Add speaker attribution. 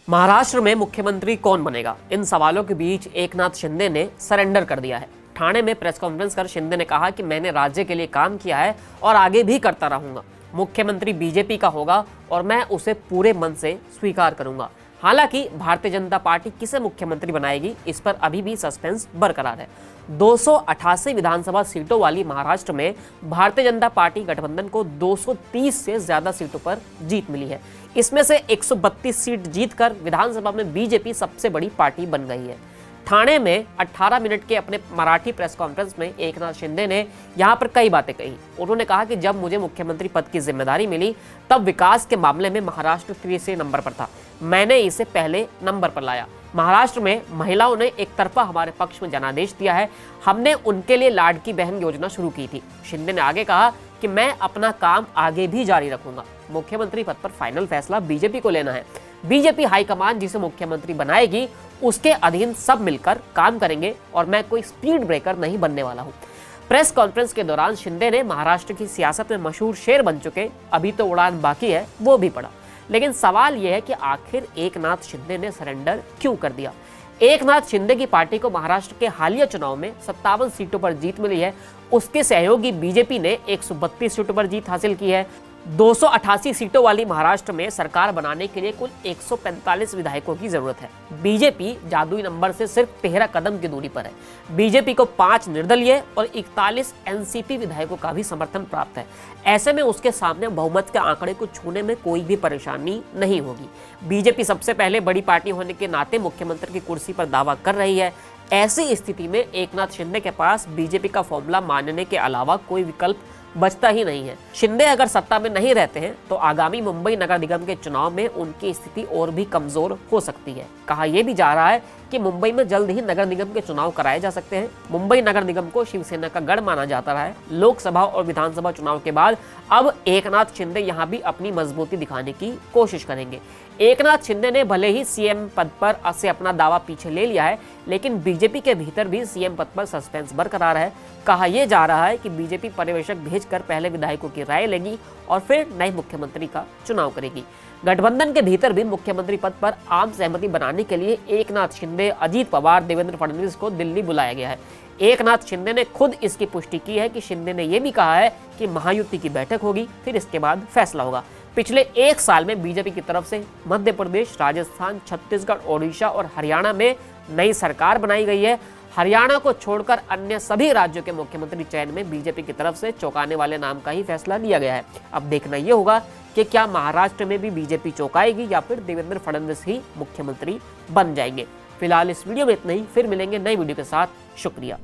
Speaker 1: महाराष्ट्र में मुख्यमंत्री कौन बनेगा, इन सवालों के बीच एकनाथ शिंदे ने सरेंडर कर दिया है। ठाणे में प्रेस कॉन्फ्रेंस कर शिंदे ने कहा कि मैंने राज्य के लिए काम किया है और आगे भी करता रहूंगा। मुख्यमंत्री बीजेपी का होगा और मैं उसे पूरे मन से स्वीकार करूंगा। हालांकि भारतीय जनता पार्टी किसे मुख्यमंत्री बनाएगी, इस पर अभी भी सस्पेंस बरकरार है। 288 विधानसभा सीटों वाली महाराष्ट्र में भारतीय जनता पार्टी गठबंधन को 230 से ज्यादा सीटों पर जीत मिली है। इसमें से 132 सीट जीतकर विधानसभा में बीजेपी सबसे बड़ी पार्टी बन गई है। ठाणे में 18 मिनट के अपने मराठी प्रेस कॉन्फ्रेंस में एकनाथ शिंदे ने यहां पर कई बातें कही। उन्होंने कहा कि जब मुझे मुख्यमंत्री पद की जिम्मेदारी मिली तब विकास के मामले में महाराष्ट्र तीसरे नंबर पर था, मैंने इसे पहले नंबर पर लाया। महाराष्ट्र में महिलाओं ने एक तरफा हमारे पक्ष में जनादेश दिया है, हमने उनके लिए लाडकी बहन योजना शुरू की थी। शिंदे ने आगे कहा कि मैं अपना काम आगे भी जारी रखूंगा। मुख्यमंत्री पद पर फाइनल फैसला बीजेपी को लेना है। बीजेपी हाईकमान जिसे मुख्यमंत्री बनाएगी उसके अधीन सब मिलकर काम करेंगे और मैं कोई स्पीड ब्रेकर नहीं बनने वाला हूं। प्रेस कॉन्फ्रेंस के दौरान शिंदे ने महाराष्ट्र की सियासत में मशहूर शेर बन चुके अभी तो उड़ान बाकी है वो भी पढ़ा। लेकिन सवाल यह है कि आखिर एकनाथ शिंदे ने सरेंडर क्यों कर दिया। एकनाथ शिंदे की पार्टी को महाराष्ट्र के हालिया चुनाव में 57 सीटों पर जीत मिली है। उसके सहयोगी बीजेपी ने 132 सीटों पर जीत हासिल की है। 288 सीटों वाली महाराष्ट्र में सरकार बनाने के लिए कुल 145 विधायकों की जरूरत है। बीजेपी जादुई नंबर से सिर्फ 13 कदम की दूरी पर है। बीजेपी को 5 निर्दलीय और 41 एनसीपी विधायकों का भी समर्थन प्राप्त है। ऐसे में उसके सामने बहुमत के आंकड़े को छूने में कोई भी परेशानी नहीं होगी। बीजेपी सबसे पहले बड़ी पार्टी होने के नाते मुख्यमंत्री की कुर्सी पर दावा कर रही है। ऐसी स्थिति में एकनाथ शिंदे के पास बीजेपी का फॉर्मूला मानने के अलावा कोई विकल्प बचता ही नहीं है। शिंदे अगर सत्ता में नहीं रहते हैं तो आगामी मुंबई नगर निगम के चुनाव में उनकी स्थिति और भी कमजोर हो सकती है। कहा यह भी जा रहा है कि मुंबई में जल्द ही नगर निगम के चुनाव कराए जा सकते हैं। मुंबई नगर निगम को शिवसेना का गढ़ माना जाता रहा है। लोकसभा और विधानसभा चुनाव के बाद अब एकनाथ शिंदे यहां भी अपनी मजबूती दिखाने की कोशिश करेंगे। एकनाथ शिंदे ने भले ही सीएम पद पर से अपना दावा पीछे ले लिया है, लेकिन बीजेपी के भीतर भी सीएम पद पर सस्पेंस बरकरार है। कहा यह जा रहा है कि बीजेपी पर्यवेक्षक भेजकर पहले विधायकों की राय लेगी और फिर नए मुख्यमंत्री का चुनाव करेगी। गठबंधन के भीतर भी मुख्यमंत्री पद पर आम सहमति बनाने के लिए एकनाथ शिंदे, अजीत पवार, देवेंद्र फडणवीस को दिल्ली बुलाया गया है। एकनाथ शिंदे ने खुद इसकी पुष्टि की है कि शिंदे ने यह भी कहा है कि महायुति की बैठक होगी, फिर इसके बाद फैसला होगा। पिछले 1 साल में बीजेपी की तरफ से मध्य प्रदेश, राजस्थान, छत्तीसगढ़, ओडिशा और हरियाणा में नई सरकार बनाई गई है। हरियाणा को छोड़कर अन्य सभी राज्यों के मुख्यमंत्री चयन में बीजेपी की तरफ से चौंकाने वाले नाम का ही फैसला लिया गया है। अब देखना यह होगा कि क्या महाराष्ट्र में भी बीजेपी चौंकाएगी या फिर देवेंद्र फडणवीस ही मुख्यमंत्री बन जाएंगे। फिलहाल इस वीडियो में इतना ही, फिर मिलेंगे नई वीडियो के साथ। शुक्रिया।